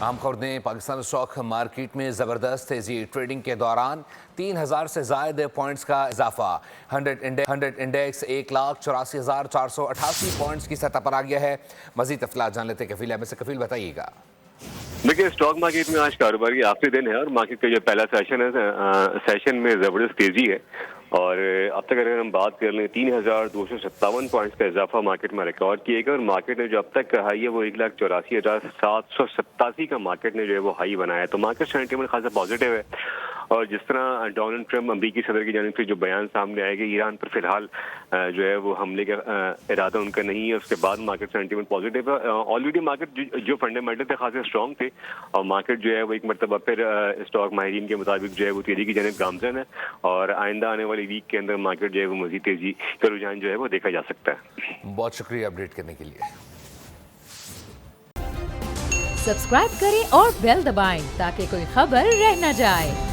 عام خبر نے پاکستان اسٹاک مارکیٹ میں زبردست تیزی، ٹریڈنگ کے دوران 3000 سے زائد پوائنٹس کا اضافہ۔ 100 انڈیکس 1,84,488 پوائنٹس کی سطح پر آ گیا ہے۔ مزید تفصیلات جان لیتے کفیل احمد سے۔ کفیل بتائیے گا۔ دیکھیے اسٹاک مارکیٹ میں آج کاروبار کی آخری دن ہے اور مارکیٹ کا جو پہلا سیشن ہے سیشن میں زبردست تیزی ہے اور اب تک اگر ہم بات کر لیں 3,257 پوائنٹس کا اضافہ مارکیٹ میں ریکارڈ کیے گا اور مارکیٹ نے جو اب تک کا ہائی ہے وہ 1,84,787 کا مارکیٹ نے جو ہے وہ ہائی بنایا ہے، تو مارکیٹ سینٹیمنٹ خاصا پازیٹیو ہے۔ اور جس طرح ڈونلڈ ٹرمپ امریکی صدر کی جانب سے جو بیان سامنے آئے گا ایران پر فی الحال جو ہے وہ حملے کا ارادہ ان کا نہیں ہے، اس کے بعد مارکیٹ سینٹیمنٹ پازیٹیو ہے۔ آلریڈی مارکیٹ جو فنڈامنٹل تھے خاصے اسٹرانگ تھے اور مارکیٹ جو ہے وہ ایک مرتبہ پھر اسٹاک ماہرین کے مطابق جو ہے وہ تیزی کی جانب گامزن ہے اور آئندہ آنے والی ویک کے اندر مارکیٹ جو ہے وہ مزید تیزی کا رجحان جو ہے وہ دیکھا جا سکتا ہے۔ بہت شکریہ اپڈیٹ کرنے کے لیے۔ سبسکرائب کریں اور بیل دبائیں تاکہ کوئی خبر رہ نہ جائے۔